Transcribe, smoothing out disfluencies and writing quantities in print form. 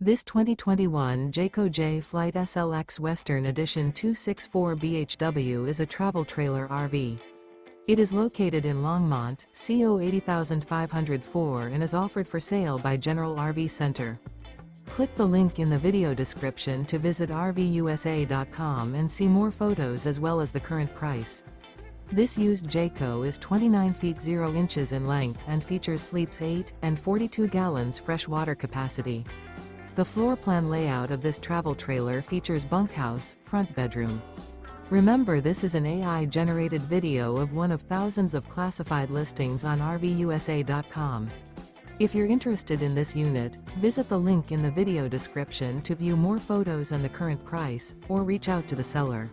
This 2021 Jayco J Flight SLX Western Edition 264 bhw is a travel trailer RV. It is located in Longmont, CO 80504 and is offered for sale by General RV Center. Click the link in the video description to visit RVUSA.com and see more photos as well as the current price. This used Jayco is 29 feet 0 inches in length and features sleeps 8 and 42 gallons fresh water capacity. The floor plan layout of this travel trailer features bunkhouse, front bedroom. Remember, this is an AI-generated video of one of thousands of classified listings on RVUSA.com. If you're interested in this unit, visit the link in the video description to view more photos and the current price, or reach out to the seller.